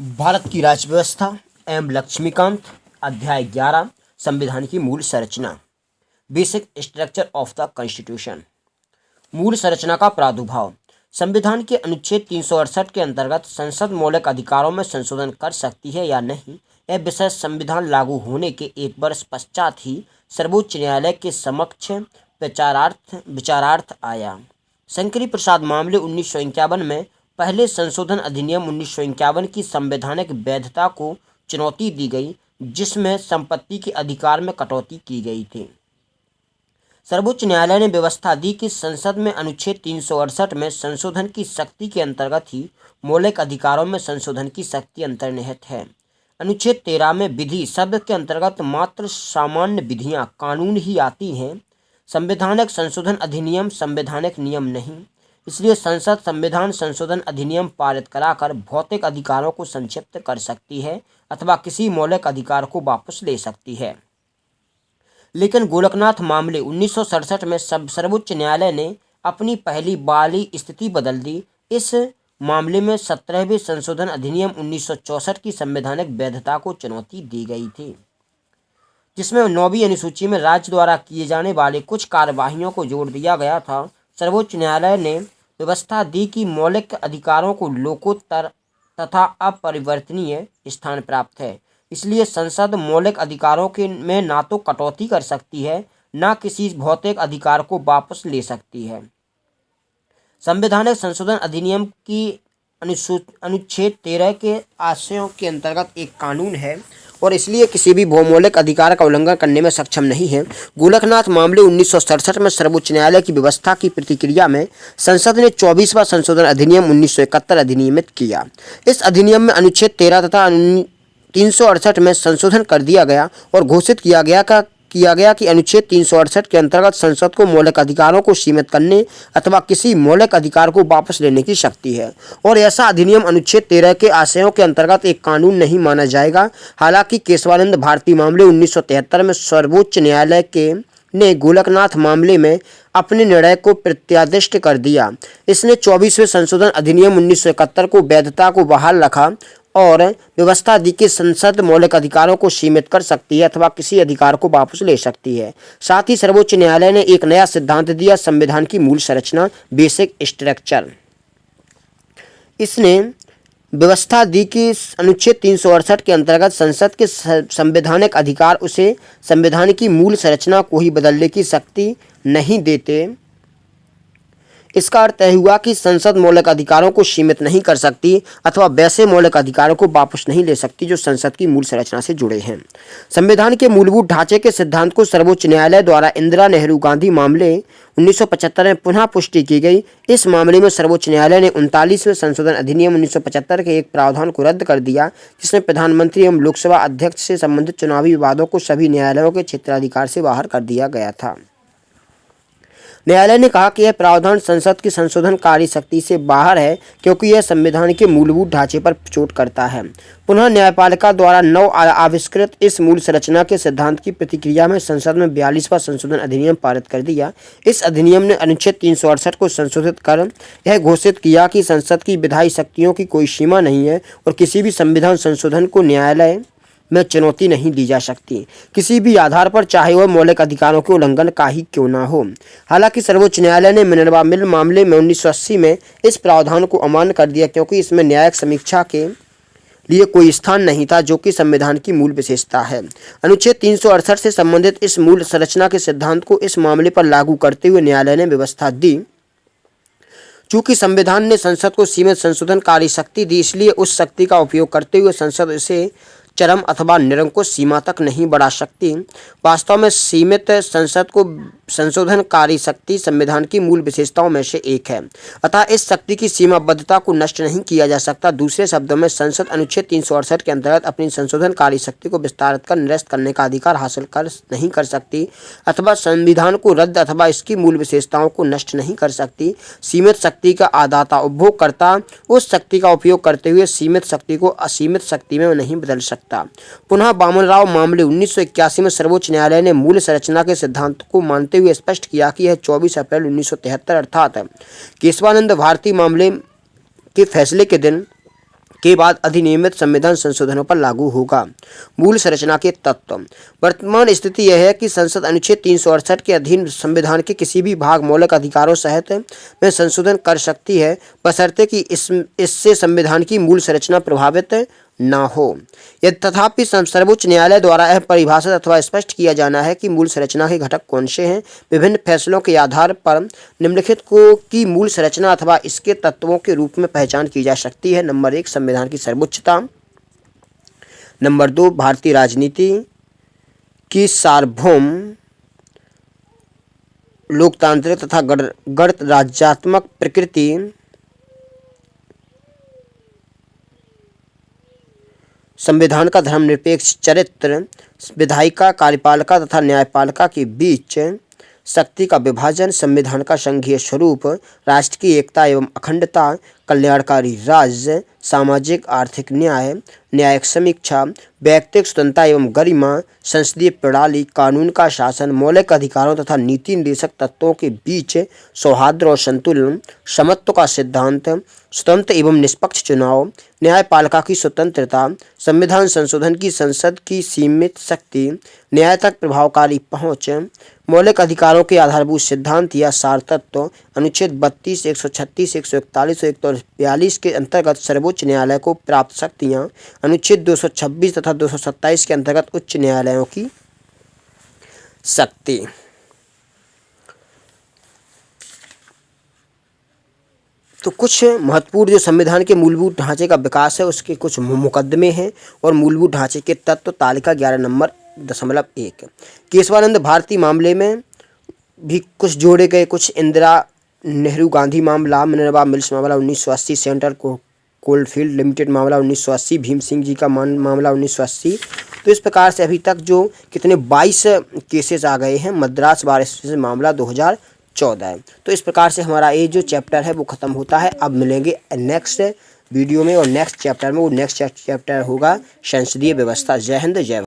भारत की राज्य व्यवस्था एम लक्ष्मीकांत। अध्याय 11 संविधान की मूल संरचना। Basic structure of the constitution. मूल संरचना का प्रादुर्भाव। संविधान के अनुच्छेद 368 के अंतर्गत संसद मौलिक अधिकारों में संशोधन कर सकती है या नहीं, यह विषय संविधान लागू होने के एक वर्ष पश्चात ही सर्वोच्च न्यायालय के समक्ष विचारार्थ आया। शंकरी प्रसाद मामले 1951 में पहले संशोधन अधिनियम 1951 की संवैधानिक वैधता को चुनौती दी गई, जिसमें संपत्ति के अधिकार में कटौती की गई थी। सर्वोच्च न्यायालय ने व्यवस्था दी कि संसद में अनुच्छेद 368 में संशोधन की शक्ति के अंतर्गत ही मौलिक अधिकारों में संशोधन की शक्ति अंतर्निहित है। अनुच्छेद 13 में विधि शब्द के अंतर्गत मात्र सामान्य विधियां, कानून ही आती हैं। संवैधानिक संशोधन अधिनियम संवैधानिक नियम नहीं, इसलिए संसद संविधान संशोधन अधिनियम पारित कराकर भौतिक अधिकारों को संक्षिप्त कर सकती है अथवा किसी मौलिक अधिकार को वापस ले सकती है। लेकिन गोलकनाथ मामले 1967 में सर्वोच्च न्यायालय ने अपनी पहली वाली स्थिति बदल दी। इस मामले में 17वें संशोधन अधिनियम 1964 की संवैधानिक वैधता को चुनौती दी गई थी, जिसमें 9वीं अनुसूची में राज्य द्वारा किए जाने वाले कुछ कार्यवाहियों को जोड़ दिया गया था। सर्वोच्च न्यायालय ने व्यवस्था दी कि मौलिक अधिकारों को लोकोत्तर तथा अपरिवर्तनीय स्थान प्राप्त है, इसलिए संसद मौलिक अधिकारों के में ना तो कटौती कर सकती है, ना किसी भौतिक अधिकार को वापस ले सकती है। संवैधानिक संशोधन अधिनियम की अनुच्छेद 13 के आशयों के अंतर्गत एक कानून है और इसलिए किसी भी भौमौलिक अधिकार का उल्लंघन करने में सक्षम नहीं है। गोलकनाथ मामले 1967 में सर्वोच्च न्यायालय की व्यवस्था की प्रतिक्रिया में संसद ने 24वां संशोधन अधिनियम 1971 अधिनियमित किया। इस अधिनियम में अनुच्छेद 13 तथा 368 में संशोधन कर दिया गया और घोषित किया गया कि अनुच्छेद 368 के अंतर्गत संसद को मौलिक अधिकारों को सीमित करने अथवा किसी मौलिक अधिकार को वापस लेने की शक्ति है और ऐसा अधिनियम अनुच्छेद 13 के आशयों के अंतर्गत एक कानून नहीं माना जाएगा। हालांकि केशवानंद भारती मामले 1973 में सर्वोच्च न्यायालय ने गोलकनाथ मामले में अपने निर्णय को प्रत्यादिष्ट कर दिया। इसने 24वें संशोधन अधिनियम 1971 को वैधता को बहाल रखा और व्यवस्था दी कि संसद मौलिक अधिकारों को सीमित कर सकती है अथवा किसी अधिकार को वापस ले सकती है। साथ ही सर्वोच्च न्यायालय ने एक नया सिद्धांत दिया, संविधान की मूल संरचना, बेसिक स्ट्रक्चर। इसने व्यवस्था दी कि अनुच्छेद 368 के अंतर्गत संसद के संवैधानिक अधिकार उसे संविधान की मूल संरचना को ही बदलने की शक्ति नहीं देते। इसका अर्थ यह हुआ कि संसद मौलिक अधिकारों को सीमित नहीं कर सकती अथवा वैसे मौलिक अधिकारों को वापस नहीं ले सकती जो संसद की मूल संरचना से जुड़े हैं। संविधान के मूलभूत ढांचे के सिद्धांत को सर्वोच्च न्यायालय द्वारा इंदिरा नेहरू गांधी मामले 1975 में पुनः पुष्टि की गई। इस मामले में सर्वोच्च न्यायालय ने 39वें संशोधन अधिनियम 1975 के एक प्रावधान को रद्द कर दिया, जिसमें प्रधानमंत्री एवं लोकसभा अध्यक्ष से संबंधित चुनावी विवादों को सभी न्यायालयों के क्षेत्राधिकार से बाहर कर दिया गया था। न्यायालय ने कहा कि यह प्रावधान संसद की संशोधनकारी शक्ति से बाहर है क्योंकि यह संविधान के मूलभूत ढांचे पर चोट करता है। पुनः न्यायपालिका द्वारा नव आविष्कृत इस मूल संरचना के सिद्धांत की प्रतिक्रिया में संसद में 42वां संशोधन अधिनियम पारित कर दिया। इस अधिनियम ने अनुच्छेद 368 को संशोधित कर यह घोषित किया कि संसद की विधायी शक्तियों की कोई सीमा नहीं है और किसी भी संविधान संशोधन को न्यायालय में चुनौती नहीं दी जा सकती, किसी भी आधार पर, चाहे वह मौलिक अधिकारों के उल्लंघन का ही क्यों ना हो। हालांकि सर्वोच्च न्यायालय ने मिनर्वा मिल मामले में 1980 में इस प्रावधान को अमान्य कर दिया क्योंकि इसमें न्यायिक समीक्षा के लिए कोई स्थान नहीं था, जो कि संविधान की मूल विशेषता है। अनुच्छेद 368 से संबंधित इस मूल संरचना के सिद्धांत को इस मामले पर लागू करते हुए न्यायालय ने व्यवस्था दी। चूंकि संविधान ने संसद को सीमित संशोधनकारी शक्ति दी, इसलिए उस शक्ति का उपयोग करते हुए संसद इसे चरम अथवा निरंकुश सीमा तक नहीं बढ़ा सकती। वास्तव में सीमित संसद को संशोधनकारी शक्ति संविधान की मूल विशेषताओं में से एक है, अतः इस शक्ति की सीमाबद्धता को नष्ट नहीं किया जा सकता। दूसरे शब्दों में संसद अनुच्छेद 368 के अंतर्गत अपनी संशोधनकारी शक्ति को विस्तारित कर निरस्त करने का अधिकार हासिल नहीं कर सकती अथवा संविधान को रद्द अथवा इसकी मूल विशेषताओं को नष्ट नहीं कर सकती। सीमित शक्ति का आदाता उपभोगकर्ता उस शक्ति का उपयोग करते हुए सीमित शक्ति को असीमित शक्ति में नहीं बदल सकता। पुनः वामनराव मामले 1981 में सर्वोच्च न्यायालय ने मूल संरचना के सिद्धांत को मानते हुए स्पष्ट किया कि यह 24 अप्रैल 1973 अर्थात केशवानंद भारती मामले के फैसले के दिन के बाद अधिनियमित संविधान संशोधनों पर लागू होगा। मूल संरचना के तत्व। वर्तमान स्थिति यह है कि संसद अनुच्छेद 368 के अधीन संविधान के किसी भी भाग मौलिक अधिकारों सहित में संशोधन कर सकती है, बशर्ते कि इससे संविधान की मूल संरचना प्रभावित न हो। यदि तथापि सर्वोच्च न्यायालय द्वारा यह परिभाषित अथवा स्पष्ट किया जाना है कि मूल संरचना के घटक कौन से हैं, विभिन्न फैसलों के आधार पर निम्नलिखित को की मूल संरचना अथवा इसके तत्वों के रूप में पहचान की जा सकती है। नंबर 1, संविधान की सर्वोच्चता। नंबर 2, भारतीय राजनीति की सार्वभौम लोकतांत्रिक तथा गणराज्यात्मक प्रकृति। संविधान का धर्मनिरपेक्ष चरित्र। विधायिका, कार्यपालिका तथा न्यायपालिका के बीच शक्ति का विभाजन। संविधान का संघीय स्वरूप। राष्ट्र की एकता एवं अखंडता। कल्याणकारी राज्य। सामाजिक आर्थिक न्याय। न्यायिक समीक्षा। व्यक्तिगत स्वतंत्रता एवं गरिमा। संसदीय प्रणाली। कानून का शासन। मौलिक अधिकारों तथा नीति निर्देशक तत्वों के बीच सौहार्द और संतुलन। समत्व का सिद्धांत। स्वतंत्र एवं निष्पक्ष चुनाव। न्यायपालिका की स्वतंत्रता। संविधान संशोधन की संसद की सीमित शक्ति। न्याय तक प्रभावकारी पहुंच। मौलिक अधिकारों के आधारभूत सिद्धांत या सार तत्व। अनुच्छेद 32, 136, 141 और 142 के अंतर्गत सर्वोच्च न्यायालय को प्राप्त शक्तियाँ। अनुच्छेद 226 तथा 227 के अंतर्गत उच्च न्यायालयों की शक्ति। तो कुछ महत्वपूर्ण जो संविधान के मूलभूत ढांचे का विकास है उसके कुछ मुकदमे हैं और मूलभूत ढांचे के तत्व। तालिका 11 नंबर 1 केशवानंद भारती मामले में भी कुछ जोड़े गए। कुछ इंदिरा नेहरू गांधी मामला, मिनर्वा मिल्स मामला 1980, सेंट्रल कोलफील्ड लिमिटेड मामला 1980, भीम सिंह जी का मामला 1980। तो इस प्रकार से अभी तक जो कितने 22 केसेस आ गए हैं। मद्रास बार एसोसिएशन मामला 2014 है। तो इस प्रकार से हमारा ये जो चैप्टर है वो ख़त्म होता है। अब मिलेंगे नेक्स्ट वीडियो में और नेक्स्ट चैप्टर में। वो नेक्स्ट चैप्टर होगा संसदीय व्यवस्था। जय हिंद, जय भारत।